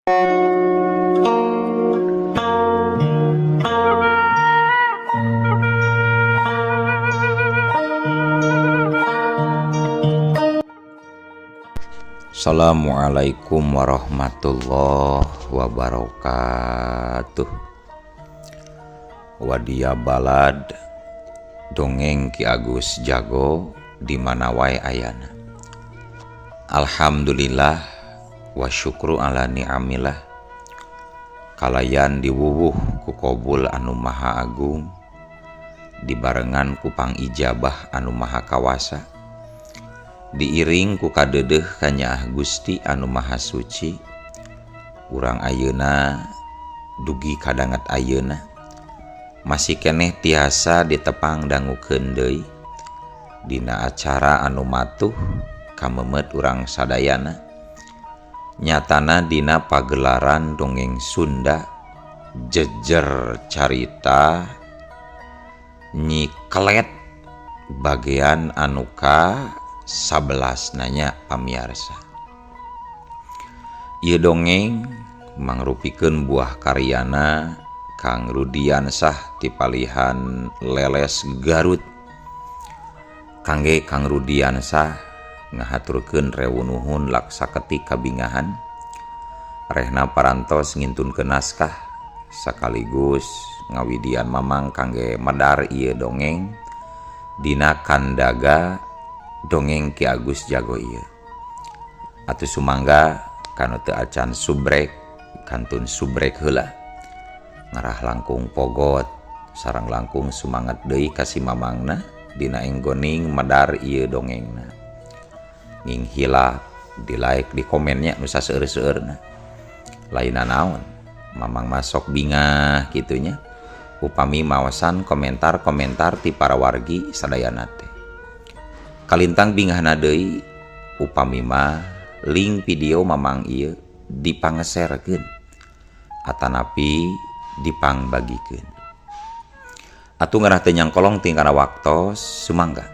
Assalamualaikum warahmatullahi wabarakatuh. Wadia balad dongeng Ki Agus Jago di mana wae ayana. Alhamdulillah wa syukru ala ni'amillah. Kalayan diwuwuh ku qobul anu maha agung, dibarengan ku pangijabah anu maha kawasa, diiring ku kadedeh kanyaah Gusti anu maha suci. Urang ayeuna dugi kadangat ayeuna masih keneh tiasa ditepang dangukeun deui dina acara anu matuh kamemet urang sadayana, nyatana dina pagelaran dongeng Sunda jejer carita Nyi Kelet bagian anu ka 11 nanya pamiarsa. Ieu dongeng mangrupikeun buah karyana Kang Rudiansah ti palihan Leles Garut. Kangge Kang Rudiansah ngahaturkeun rewuh-nuhun laksaketi kabingahan, rehna parantos ngintunkeun naskah sakaligus ngawidian mamang kangge medar ieu dongeng dina kandaga dongeng Ki Agus Jago ieu. Atuh sumangga kanu teu acan subrek kantun subrek heula, ngarah langkung pogot sareng langkung sumanget deui ka si mamangna dina enggoning medar ieu dongengna. Nging hilap di like di komennya nu saseueur-seueurna. Laina naon, mamang masok bingah kitunya upami maosan komentar-komentar ti para wargi sadayana teh. Kalintang bingahna deui upami mah link video mamang ieu dipangeserkeun atanapi dipangbagikeun. Atuh ngarah teu nyangkolong tingkana waktos sumangga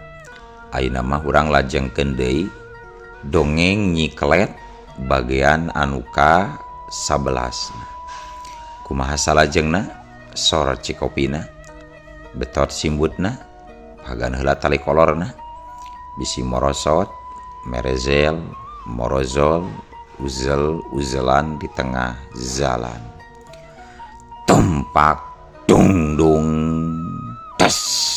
ayeuna mah urang lajengkeun deui dongeng Nyi Kelet bagian anu ka 11. Kumaha salajengna sor cikopina, betot simbutna, pagan heula tali kolorna, bisi morosot, merezel, morozol, uzel-uzelan di tengah jalan. Tumpak dung dung tes.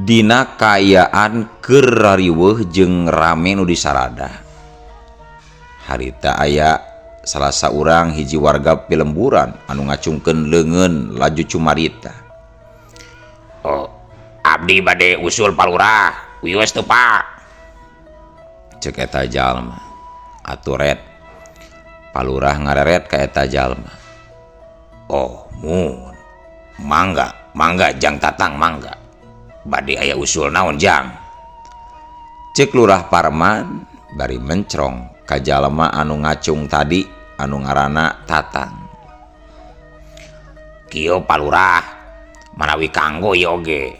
Dina kaayaan keur rariweuh jeung rame nu disarada, harita aya salah saurang hiji warga Pilemburan anu ngacungkeun leungeun laju cumarita. "Oh, abdi bade usul palurah, wios teu Pak?" Ceuk eta jalma. Atuh red. Palurah ngareret ka eta jalma. "Oh, mun. Mangga jang tatang mangga. Bade aya usul naon jang?" Ceuk Lurah Parman bari mencrong ka jalma anu ngacung tadi anu ngaranna Tatang. "Kieu palurah manawi kanggo ieu oge.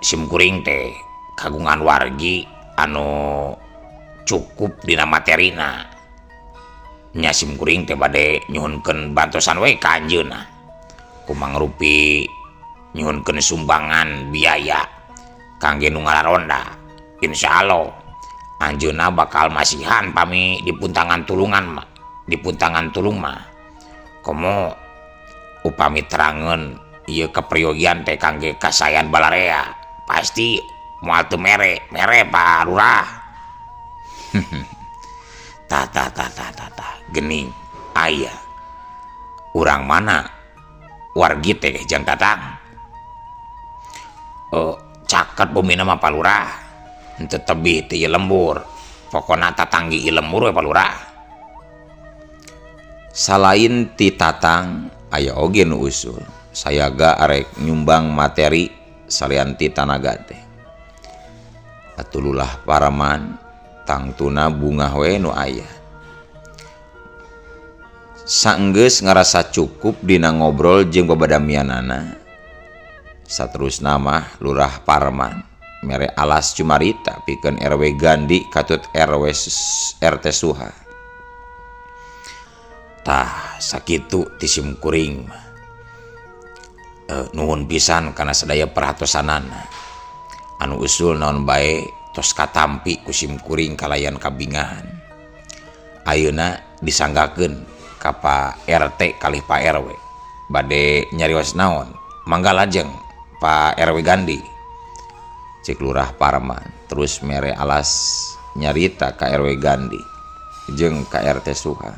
Simkuring teh kagungan wargi anu cukup dina materina. Nya simkuring teh bade nyuhunkeun bantosan we ka anjeunna. Kumangrupi nyuhunkeun sumbangan biaya kangge nu ngararonda. Insyaallah anjeunna bakal masihan pami dipuntangan tulung mah. Komo upami terangeun ieu kapriyogian teh kangge kasayan balarea, pasti moal teu mere Pak Lurah." Tah geuning aya urang mana wargi teh jang Tatang? Caket bumina mah Pak Lurah, henteu tebih teu ieu lembur, pokona Tatang ge ieu lembur we Pak Lurah. Salain ti Tatang aya oge nu usul sayaga arek nyumbang materi salianti tanaga teh. Atululah paraman tangtuna bunga we nu aya. Saenggeus ngarasa cukup dina ngobrol jeung babadamianana, saterusna mah Lurah Parman mere alas cumarita pikeun RW Gandi katut RT Suha. Tah sakitu ti simkuring mah. Nuhun pisan kana sadaya perhatosanana. Anu usul naon bae tos katampi ku simkuring kalayan kabingahan. Ayeuna disanggakeun ka Pak RT kalih Pak RW bade nyarios naon, mangga lajeng Pak RW Gandi, cek Lurah Parman. Terus mere alas nyarita ka RW Gandi jeung ka RT Suha.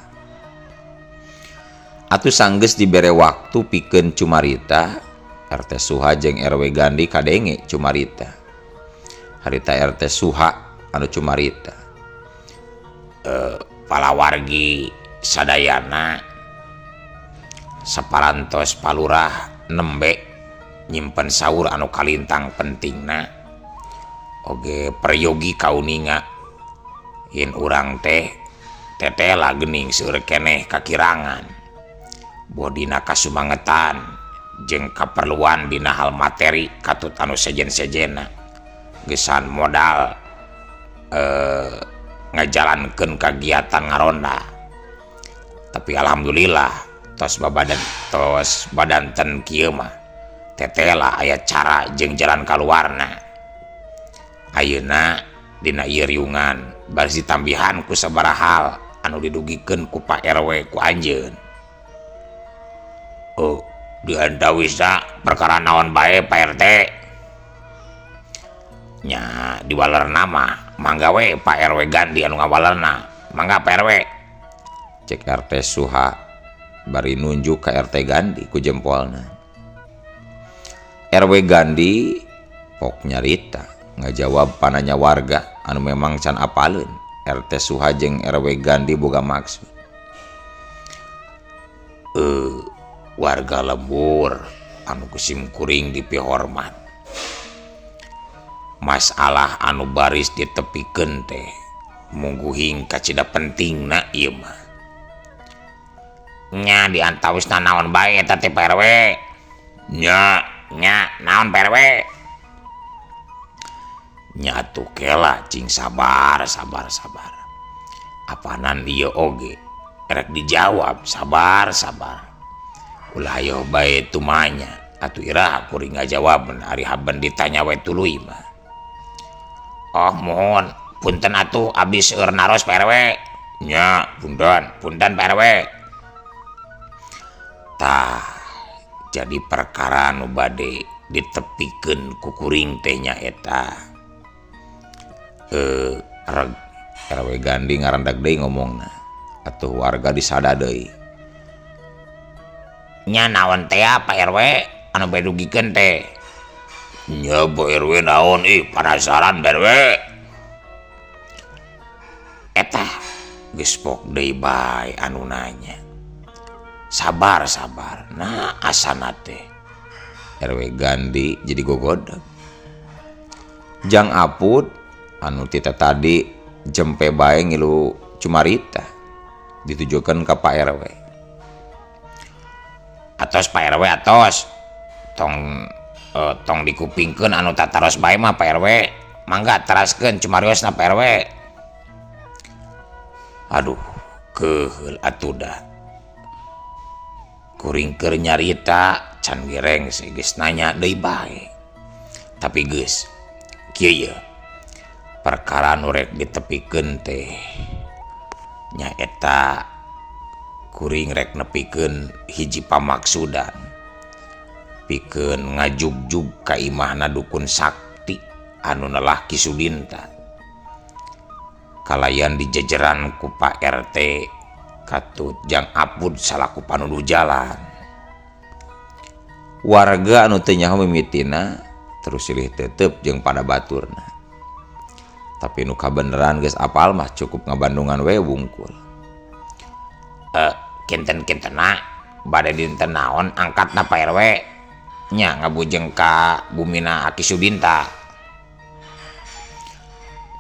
Atuh sanggeus dibere waktu pikeun cumarita, RT Suha jeung RW Gandi kadenge cumarita. Harita RT Suha anu cumarita, palawargi sadayana saparantos palurah nembe nyimpen saur anu kalintang pentingna oge peryogi kauninga yen urang teh tetela geuning seueur keneh kakirangan bodina kasumangetan jeung kaperluan dina hal materi katut anu sejen-sejena gesan modal ngajalankeun kagiatan ngaronda. Tapi alhamdulillah tos badanten kieu mah tetela aya cara jeung jalan kaluarna. Ayeuna dina ieu riungan bari ditambihan ku sabaraha hal anu didugikeun ku Pak RW ku anjeun. Oh, diandawisa perkara naon bae Pak RT? Nya diwalerna mah mangga we Pak RW Gandi anu ngawalerna. Mangga Pak RW. Cek RT Suha bari nunjuk ka RT Gandi ku jempolna. RW Gandi pok nyarita ngajawab pananya warga anu memang can apaleun. RT Suha jeung RW Gandi boga maksud. Warga lembur anu kusimkuring dipihormat. Masalah anu baris ditepikeun teh mungguhing kacida pentingna ieu mah. Nya diantawisna naon bae eta teh Pak RW? Nya naon Pak RW? Nya atuh kela cing sabar. Apanan ieu oge rek dijawab sabar. Ulah ayo bae tumanya atuh iraha kuring ngajawabeun ari haben ditanya we tuluy mah. Oh mohon punten atuh abdi seueur naros Pak RW. Nya punten Pak RW. Tah jadi perkara nu bade ditepikeun ku kuring teh nya eta. RW Gandi ngarandag deui ngomongna. Atuh warga disada deui. Nya naon teh Pak RW anu bae dugikeun teh? Nya Pak RW naon penasaran Pak RW. Eta geus pok deui bae anu nanya. Sabar. Nah asana teh. RW Gandi jadi gogodeg. Jang apud anu tita tadi jempe bae ngilu cumarita ditujukan ke Pak RW. Atos Pak RW atos. Tong dikupingkeun anu tataros bae mah Pak RW. Mangga teraskeun cumariosna Pak RW. Aduh, keheul atuh dah. Kuring keur nyarita can gereng geus nanya deui bae. Tapi geus kieu ye perkara nu rek ditepikeun teh nya eta kuring rek nepikeun hiji pamaksudan pikeun ngajugjug ka imahna dukun sakti anu nelahki Sudinta kalayan dijejeran ku Pak RT katut Jang Apud salaku panuduh jalan. Warga anu teu nyaho mimitina terus silih tetep jeung pada baturna. Tapi nu kabeneran geus apal mah cukup ngabandungan we wungkul. Kinten-kintena bade dinten naon angkatna Pak RW? nya ngabujeng ka bumina Aki Sudinta.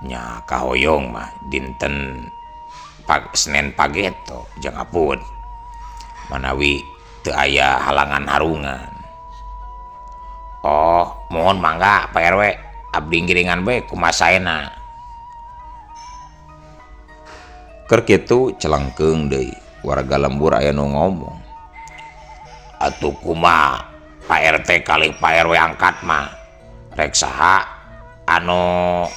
Nya kahoyong mah dinten Senin pageto jangapun manawi teu aya halangan harungan. Oh mohon mangga Pak RW abdi ngiringan bae kumasaena. Keur kitu celengkeung deui warga lembur aya nu ngomong, atuh kumaha Pak RT kali Pak RW angkat mah rek saha anu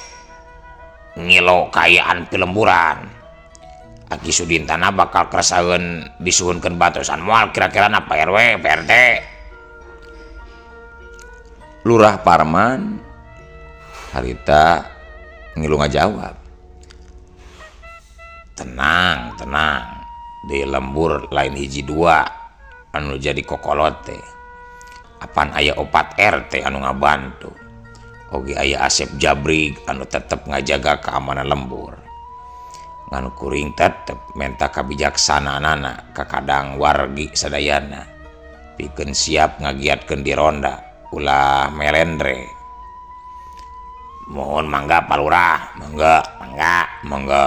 ngilo kayaan pilemburan. Aki Sudintana bakal kerasaeun disuhunkeun batosan moal kira-kira Pak RW Pak RT. Lurah Parman harita ngilu ngajawab, tenang di lembur lain hiji dua anu jadi kokolot teh. Apan aya 4 RT anu ngabantu. Oge aya Asep Jabrig anu tetep ngajaga keamanan lembur. Nganu kuring tetep menta kabijaksananana ka kadang wargi sadayana pikeun siap ngagiatkeun di ronda ulah melendre. Mohon mangga Pak Lurah, mangga.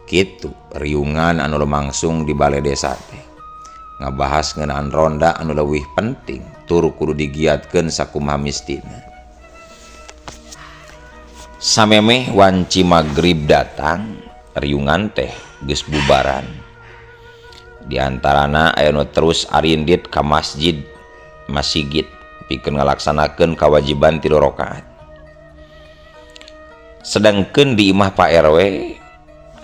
Kitu riungan anu lumangsung di balai desa teh ngabahas ngeunaan ronda anu leuwih penting tur kudu digiatkeun sakumaha mistina. Samemeh wanci magrib datang, riungan teh geus bubaran. Di antarana aya nu terus arindit ka masjid pikeun ngalaksanakeun kewajiban 3 rakaat. Sedangkeun di imah Pak RW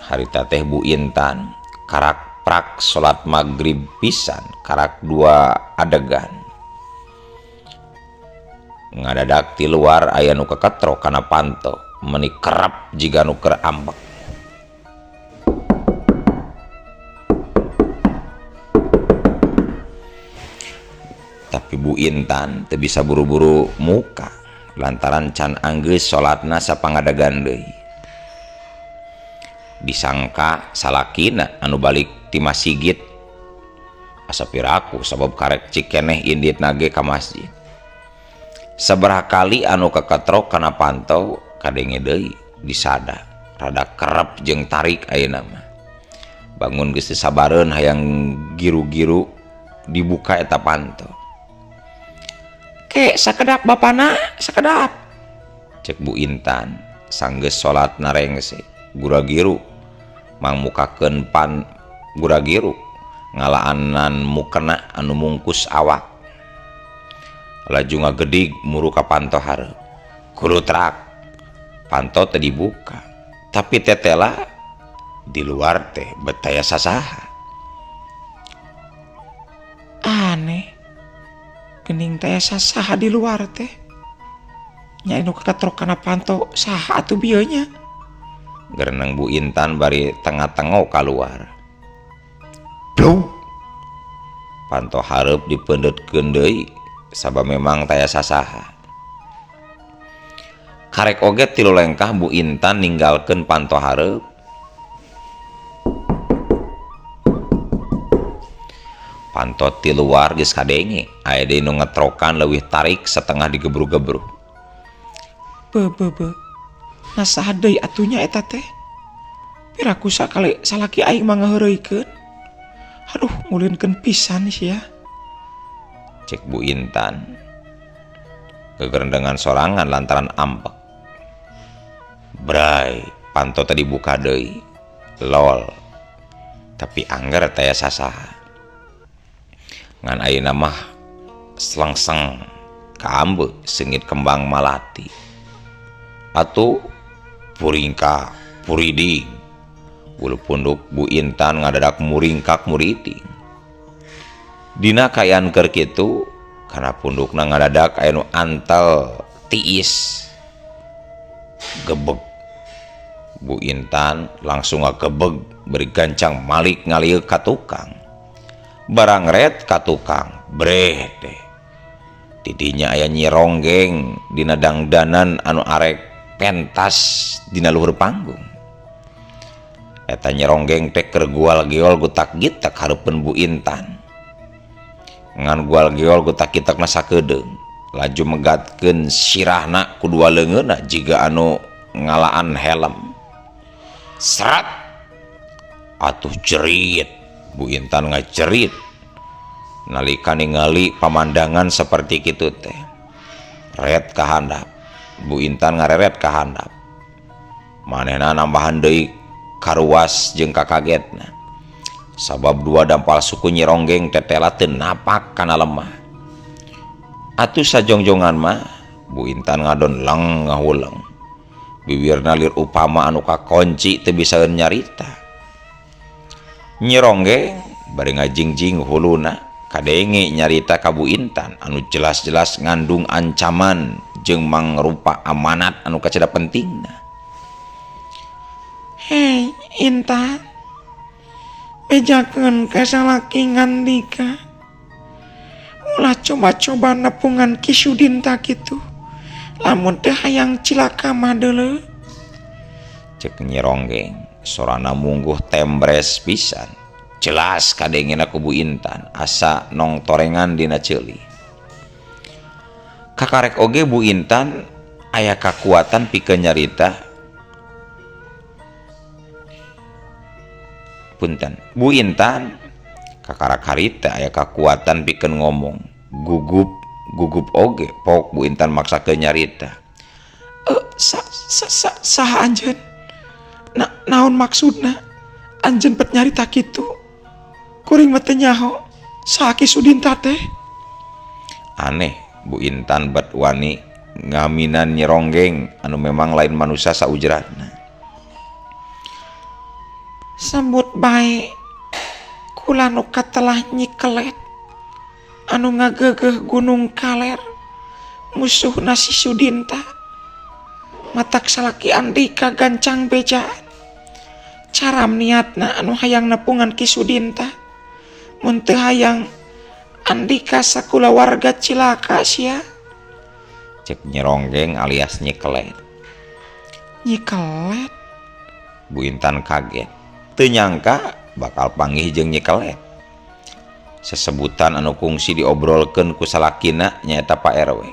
harita teh Bu Intan karak prak salat magrib pisan karak 2 adegan. Ngadadak ti luar aya nu keketro kana panto meuni kerep jiga nu keur ambek. Tapi Bu Intan teu bisa buru-buru muka lantaran can anggeus salatna sapangadagan deui. Disangka salakina anu balik ti masjid asa piraku sabab karek cikeneh indit nage ka masjid. Sabaraha kali anu keketrok kana pantau kadenge deui disada rada kerep jeung tarik ayeuna mah. Bangun geus teu sabareun hayang giru-giru dibuka eta pantau. Ke sakedap bapana, sakedap. Cek Bu Intan sanggeus salat narengse gura-giru mangmukakeun gura-giru ngalaanan mukena anu mungkus awak. Laju ngagedig muru ka panto hareup. Kudu trak panto teh dibuka tapi tetela di luar teh betaya sasaha. Aneh gening teh sasaha di luar teh nya anu kaketrok kana panto saha atuh bieu nya. Gereneng Bu Intan bari tengah-tengah keluar. Blong panto hareup dipeundetkeun deui sabab memang taya sasaha. Karek oge tilu lengkah Bu Intan ninggalkeun panto hareup. Panto ti luar geus kadenge aya deui nu ngetrokan leuwih tarik setengah digebru-gebru. Be nasaha deui atunya eta teh? Piraku sakali salaki aing mah ngaheureuikeun. Aduh ngulinkeun pisan sia. Cek Bu Intan kegerendengan sorangan lantaran ambek. Bray panto tadi buka deui lol tapi angger taya sasaha. Ngan ayeuna mah slengseng kaambe seungit kembang malati atuh puringka puriding. Bulu punduk Bu Intan ngadadak muringkak muriding. Dina kayaan keur kitu kana pundukna ngadadak aya nu antel tiis gebeg. Bu Intan langsung ngagebeg beri gancang malik ngalieu ka tukang. Barang ret ka tukang breh teh tidinya aya Nyi Ronggeng dina dangdanan anu arek pentas dina luhur panggung. Eta Nyi Ronggeng teh keur gual geol gutak gitak hareupeun Bu Intan. ngan gual-geol gutak-kitakna sakedeung laju megatkeun sirahna kudua leungeunna jiga anu ngalaan helm. Serat atuh jerit Bu Intan ngajerit nalika ningali pamandangan seperti kitu teh. Ret ka handap Bu Intan ngareret ka handap manehna nambahan deui karuas jeung kakagetna sabab dua dampal suku Nyi Ronggeng tetela teu napak kana lemah. Atuh sajongjongan mah Bu Intan ngadon leng ngahuleng bibirna lir upama anu kakonci teu bisaeun nyarita. Nyi Ronggeng bari ngajingjing huluna kadenge nyarita ka Bu Intan anu jelas-jelas ngandung ancaman jeung mangrupa amanat anu kaceda pentingna. Hei Intan, bejakeun kasalaki ngandika ulah coba-coba nepungan Ki Sudinta kitu lamun teh hayang cilaka mah deuleu. Cek Nyi Ronggeng sorana mungguh tembres pisan jelas kadengena ku Bu Intan asa nong torengan dina ceuli. Kakarek oge Bu Intan aya kakuatan pikeun nyarita. Punten Bu Intan kakarak harita aya kakuatan pikeun ngomong gugup oge pok Bu Intan maksakeun nyarita. Saha anjeun? Naon maksudna? Anjeun bet nyarita kitu? Kuring mah teu nyaho saha Ki Sudinta teh? Aneh Bu Intan bet wani ngaminan Nyi Ronggeng anu memang lain manusia saujratna. Sambut bae kula nu katelah Nyi Kelet anu ngageugeuh Gunung Kaler musuhna si Sudinta matak salaki Andika gancang bejaan caram niatna anu hayang nepungan Ki Sudinta mun teu hayang Andika sakulawarga cilaka sia. Cek Nyi Ronggeng alias Nyi Kelet. Nyi Kelet? Bu Intan kaget teu nyangka bakal panggih jeung Nyi Kelet. Sesebutan anu kungsi diobrolkeun ku salakina nyaeta Pak RW.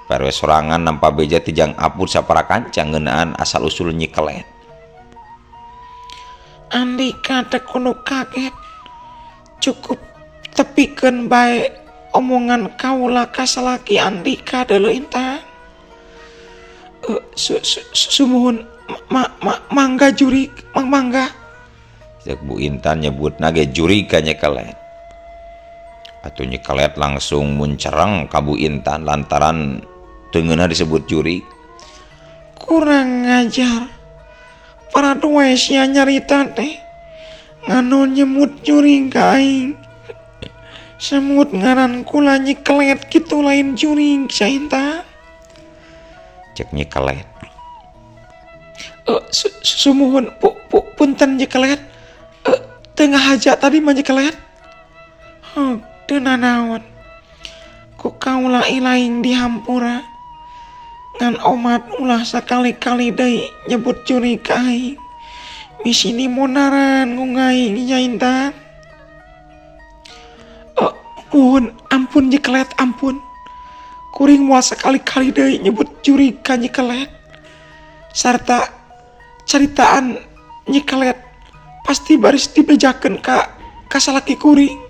Pak RW sorangan nampa beja tijang apur sapara kancang ngeunaan asal usul Nyi Kelet. Andika teh kudu kaget. Cukup tepikeun bae omongan kaula ka salaki Andika deuleu Intan. Sumuhun mangga jurig mangga. Cek Bu Intan nyebutna ge juri ka Nyi Kelet. Atuh Nyi Kelet langsung muncereng ka Bu Intan lantaran teungeunna disebut juri. Kurang ngajar. Para doe sia nyarita teh nganu nyemut juri ka aing. Semut ngaran kula Nyi Kelet kitu lain juri sia Intan. Cek Nyi Kelet. Sumuhun punten Nyi Kelet. Tengah aja tadi mah Nyi Kelet. Teu nanaon. Ku kaula ilaing dihampura. Ngan omat ulah sakali-kali deui nyebut juri ka aing. Misi dimonaran ngungaing nya Intan. Ampun Nyi Kelet ampun. Kuring moal sakali-kali deui nyebut juri ka Nyi Kelet. Sarta caritaan Nyi Kelet pasti baris dibejakeun ka salaki kuring.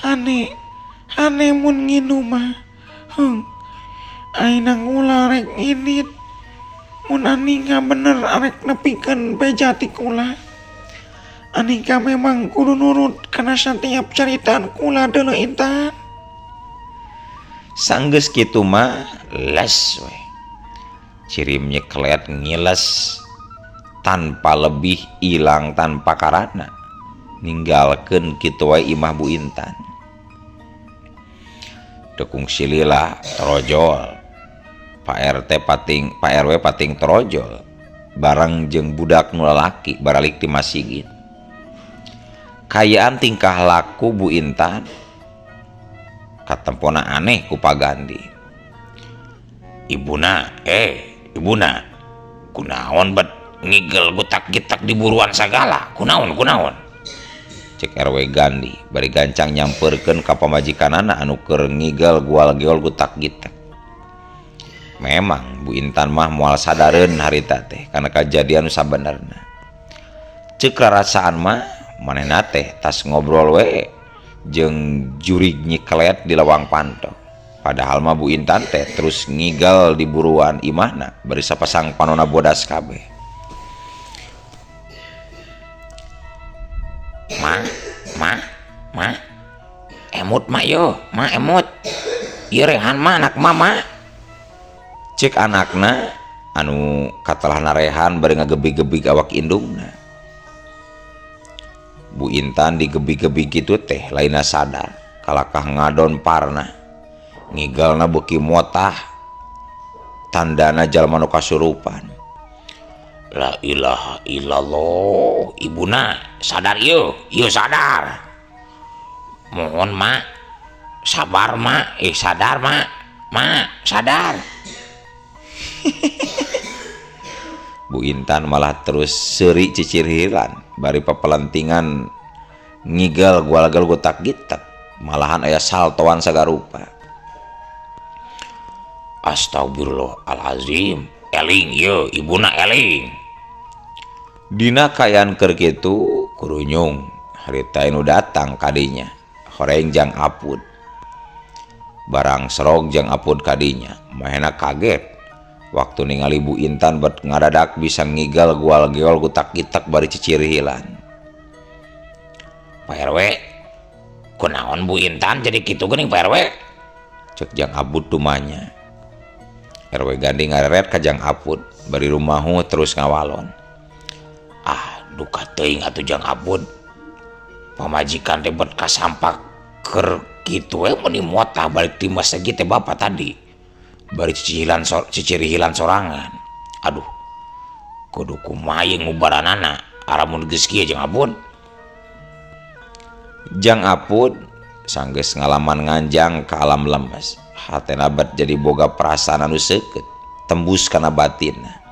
Hane mun nginu mah. Aina ngula rek ngidit. Mun Aninga bener arek nepikeun beja ti kula. Aninga memang kudu nurut kana setiap caritaan kula deuleu Intan. Sanggeus kitu mah les we. Cirim Nyi Kelet ngiles tanpa lebih ilang tanpa karana ninggalkeun kitu wae imah Bu Intan. Dekung silila trojol Pak RW pating trojol bareng jeung budak nu lalaki baralik di masigit. Kayaan tingkah laku Bu Intan katempona aneh ku pagandi. Ibuna kunaon bet ngigel gutak-gitak di buruan sagala kunaon cek RW Gandi bari gancang nyamperkeun ka pamajikanana anu keur ngigel gual-geol gutak gitek. Memang Bu Intan mah moal sadareun harita teh kana kajadian nu sabenerna. Ceuk rarasaan mah manehna teh tas ngobrol we jeung jurig nyikelet di lawang panto. Padahal mah Bu Intan teh terus ngigel di buruan imahna bari sapasang panonna bodas kabeh. Ma, emut mak yo, ma emut. Ieu Rehan mah anak mama. Cek anakna anu katalahna Rehan bari ngagebig-gebig awak indungna. Bu Intan digebig-gebig kitu teh laina sadar kalakah ngadon parna. Ngigalna beuki motah tandana jalma nu kasurupan. La ilaha illallah, ibuna sadar yuk sadar. Mohon mak, sabar mak, sadar mak sadar. Bu Intan malah terus seri cicirilan bari papelantingan ngigel gual-geol gutak gitek, malahan aya saltoan sagarupa. Astagfirullahalazim, eling yeuh ibuna eling. Dina kayan keur kitu kurunyung harita anu datang kadinya horeng jang apud. Barang serog jang apud kadinya mahena kaget waktu ningali Bu Intan bet ngadadak bisa ngigel gual-geol gutak gitek bari cicirihilan. Pak RW, kunaon Bu Intan jadi kitu geuning Pak RW? Cek jang apud tumanya. RW Gandi ngareret ka jang apud bari rumahu terus ngawalon. Duka teuing atuh jang apud. Pamajikan teh bet kasampak keur kitu we mun motah balik ti masjid teh bapak tadi. Bari cicirihilan sorangan. Aduh. Kudu kumaha yang ngubaranana aramun geus kieu jang apud. Jang apud sanggeus ngalaman nganjang ka alam lemes. Hatena bet jadi boga perasaan anu seukeut tembus kana batinna.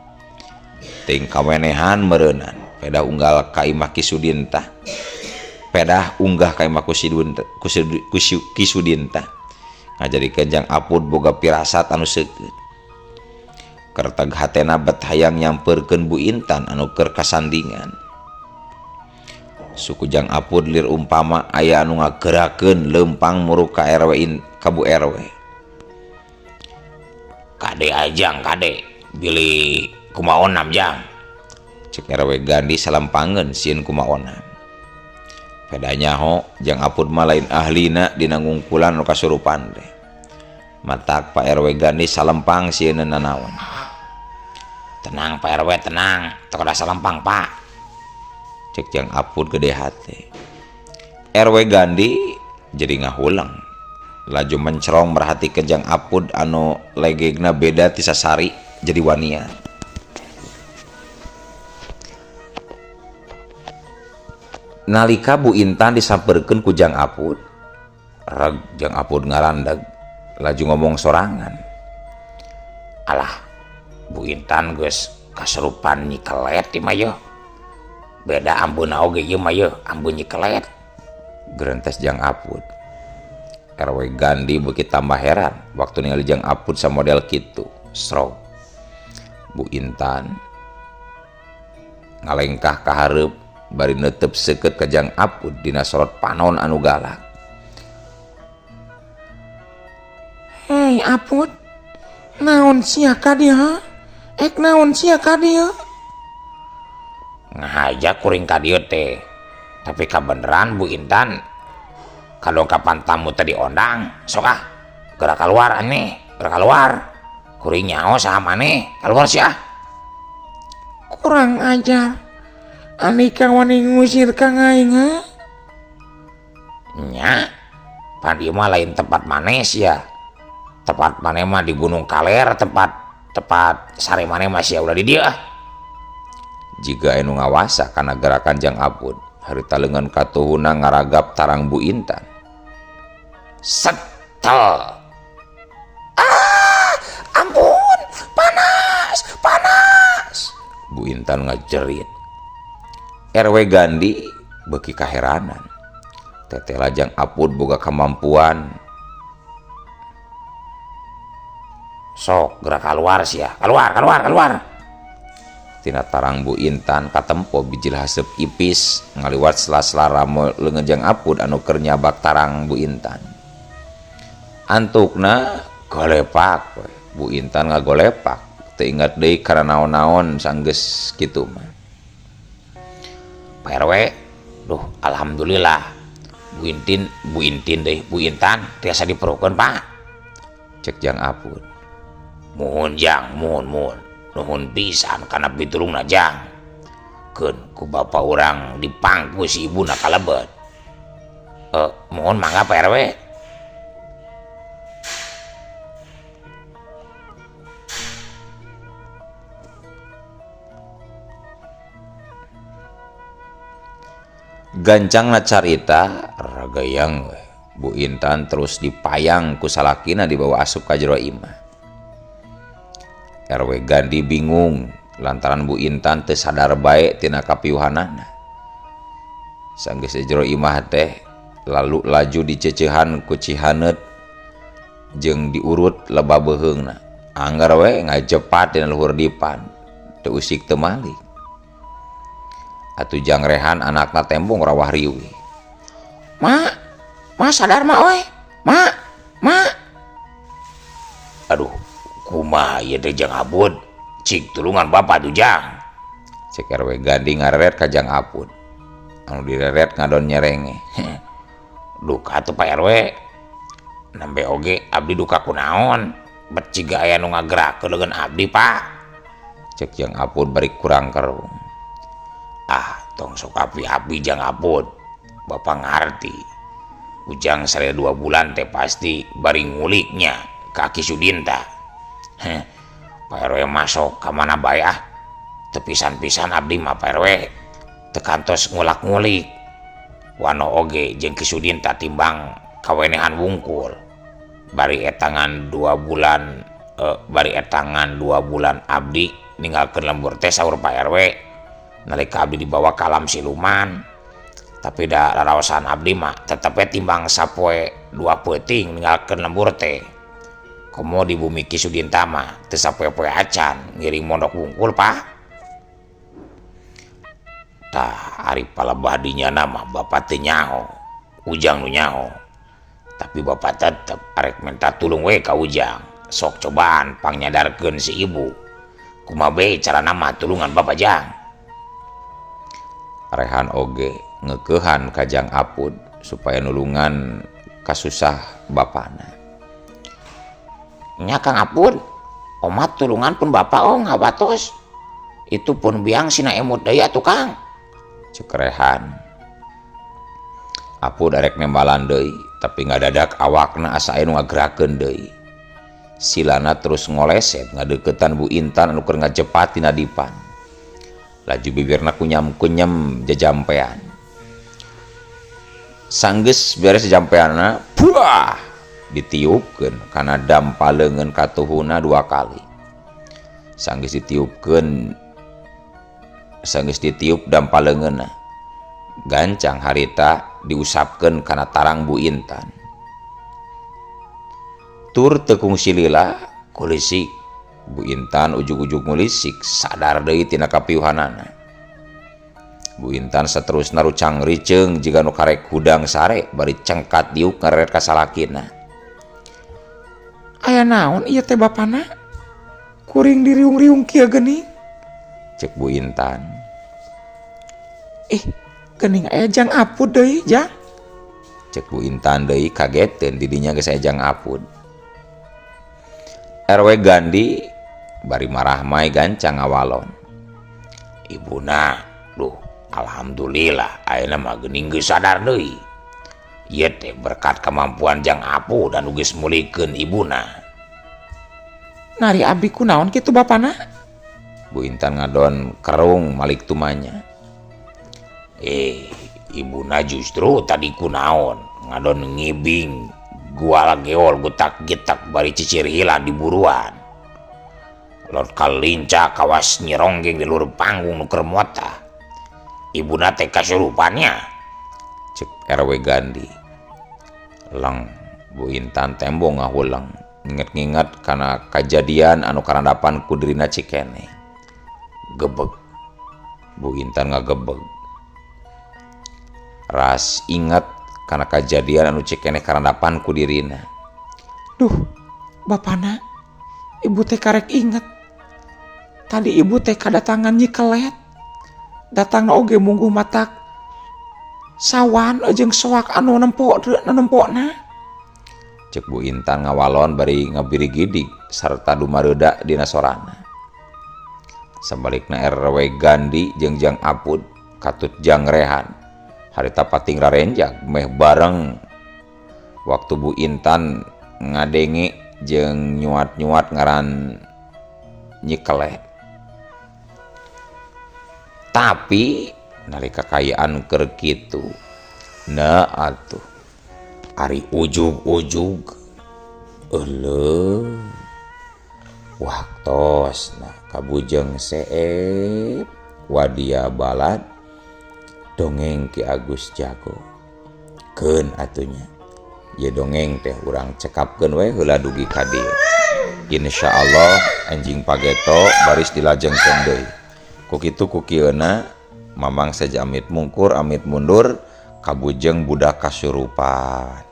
Ting kawenehan meureunnan pedah unggal ka imah Kisudin tah. Pedah unggah ka imah Kisudin tah. Ngajadikeun jang apud boga pirasat anu seukeut. Keur teg hatena bet hayang nyampeurkeun Bu Intan anu keur kasandingan. Suku jang apud lir umpama aya anu ngagerakeun leumpang muruk ka Bu RW. Kade ajang kade bilih kumaonam jang. Cek RW Gandi salampangeun sieun kumaonam. Pedanya ho jang apud mah lain ahlina dina ngungkulan nu kasurupan teh. Matak Pak RW Gandi salempang sieun nanaon. Tenang Pak RW tenang, teu kada salempang Pak. Cek jang apud gede hate. RW Gandi jadi ngahulang. Laju mencerong merhatikeun jang apud anu legegna beda ti sasari jadi wania. Nalika Bu Intan disamperkeun ku jang apud, reg jang apud ngarandag laju ngomong sorangan. Alah, Bu Intan geus kasurupan nyikelet ti mah yeuh. Beda ambuna oge ieu mah yeuh, ambun nyikelet. Gerentes jang apud. RW Gandi beuki tambah heran waktu ningali jang apud samodel kitu. Srog. Bu Intan ngalengkah ka hareup bari neuteup seukeut ka jang apud dina sorot panon anu galak. Hei apud, naon sia ka dieu? Naon sia ka dieu? Ngahajak kuring ka dieu teh. Tapi kabeneran Bu Intan kadongkapan tamu teh diondang. Sok geura kaluar aneh, geura kaluar. Kuring nyaho saha maneh, kaluar sia. Kurang ajar. Anika wani ngusir Kang Aing ha? Nya, pan ieu mah lain tempat maneh sia. Tempat maneh mah di Gunung Kaler, tempat sare maneh mah sia udah di dieu. Jiga anu ngawasa kana gerakan jang apud, harita leungeun katuhuna ngaragap tarang Bu Intan. Setel. Ampun, panas. Bu Intan ngajerit. RW Gandi beuki kaheranan. Teteh lajang apud boga kemampuan. Sok gerak keluar sih ya. Keluar. Tina tarang Bu Intan katempo bijil haseup ipis ngaliwat sela-sela ramo leungejang apud anu keur nyabak tarang Bu Intan. Antukna golepak we. Bu Intan ngagolepak teu ingat deui kana naon-naon sanggeus kitu mah. Pak RW, duh alhamdulillah Bu Intan tiasa diperlukan Pak. Cek jang apud. Mohon jang, mohon nuhun pisan kana pitulungna jang. Keun ku bapak urang dipangku si ibuna kalebet. Mohon mangga Pak RW. Gancangna carita ragayang we. Bu Intan terus dipayang ku salakina dibawa asup ka jero imah. RW Gandi bingung lantaran Bu Intan teu sadar bae tina kapiuhanana. Sanggeus jero imah teh lalu laju dicecehan ku Cihaneut jeung diurut lebah beuheungna. Anggar we ngajepat dina luhur dipan teu usik teu malik. Atuh jangrehan anakna tembong rawah riwih. Ma sadar ma oi. Ma. Aduh, kumaha ieu teh jang apud. Cik tulungan bapak tuh jang. Cek RW Gandi ngareret ka jang apud. Anu direret ngadon nyerenge. Duka tuh Pak RW. Nembe oge abdi duka kunaon. Bet ciga aya nu ngagerakeun leungeun abdi Pak. Cek jang apud bari kurang kerung. Tong sok api-api jang apud. Bapak ngarti. Ujang sare 2 bulan teh pasti bari nguliknya kaki Sudinta. Pak RW masuk ka mana bae ah. Tepisan-pisan abdi mah Pak RW tekantos ngulak-ngulik. Wano oge jeung Ki Sudinta timbang kawenehan wungkul. Bari etangan 2 bulan abdi ninggalkeun lembur teh saur Pak RW. Nalika abdi dibawa ka alam siluman. Tapi da laraosan abdi mah tetep timbang sapoe 2 peuting ninggalkeun lembur teh. Komo di bumi Ki Sudinta mah teu sapoe-poe acan ngiring mondok wungkul Pak. Tah ari palebah dinyana mah bapak teu nyaho. Ujang nu nyaho. Tapi bapak tetep arek minta tulung we ka Ujang. Sok cobaan pangnyadarkeun si ibu. Kumaha bae carana mah tulungan bapak jang. Rehan oge ngeukehan ka jang apud supaya nulungan kasusah bapana. Nya Kang Apud, omat tulungan pun bapak ngabatos. Itu pun biang sina emut deui atuh Kang. Cek Rehan. Apud arek nembalan deui, tapi ngadadak awakna asa aya nu ngagerakeun deui. Silana terus ngoleset ngadeuketan Bu Intan anu keur ngajepat tina dipan. Laju bibirna kunyam-kunyam jajampean. Sanggeus beres jajampeanna, buah ditiupkeun kana dampaleungeun katuhuna 2 kali. Sanggeus ditiup dampaleungeunna. Gancang harita diusapkeun kana tarang Bu Intan. Tur teu kungsi lila kulisik Bu Intan ujug-ujug ngulisik sadar deui tina kapiuhanana. Bu Intan saterusna rucang riceung jiga nu karek hudang sare bari cengkat diuk ngareret ka salakina. Aya naon ieu teh bapana? Kuring diriung-riung kieu geuning. Cek Bu Intan. Geuning aya jang apud deui, Jang. Cek Bu Intan deui kageteun didinya geus aya jang apud. RW Gandi bari marah mai gancang ngawalon. Ibuna, duh alhamdulillah ayeuna mah geuning geus sadar deui. Ieu teh berkat kemampuan jang apud anu geus mulikeun ibuna. Nari abdi kunaon kitu bapana? Bu Intan ngadon kerung malik tumanya. Ibuna justru tadi kunaon ngadon ngibing gual geol gutak-gitak bari cicir hilang di buruan. Lord kalinca kawas nyeronggeng di luar panggung nuker mota. Ibuna teh kasurupannya. cek RW Gandi. Lang Bu Intan tembong ngahulang nginget-nginget karena kejadian anu karandapan ku dirina cikene. Gebeg Bu Intan ngagebeg. Ras inget karena kejadian anu cikene karandapan ku dirina. Duh, bapana, ibu teh karek inget. Tadi ibu teh kadatangan Nyi Kelet. Datang oge mungguh matak sawan jeung soak anu nempokna. Cek Bu Intan ngawalon bari ngabiri gidig sarta dumareuda dina sorana. Sabalikna RW Gandi jeung Jang Apud katut Jang Rehan harita pating rarenjag meh bareng waktu Bu Intan ngadenge jeung nyuat-nyuat ngaran Nyi Kelet. Tapi nalika kayaan keur kitu na atuh ari ujug-ujug waktosna kabujeng seep wadia balad dongeng Ki Agus Jago keun atunya ye dongeng teh urang cekapkeun we heula dugi ka dieu. Insyaallah anjing pageto baris dilajengkeun deui. Ku kitu ku kieuna mamang saja amit mungkur amit mundur kabujeng budak kasurupan.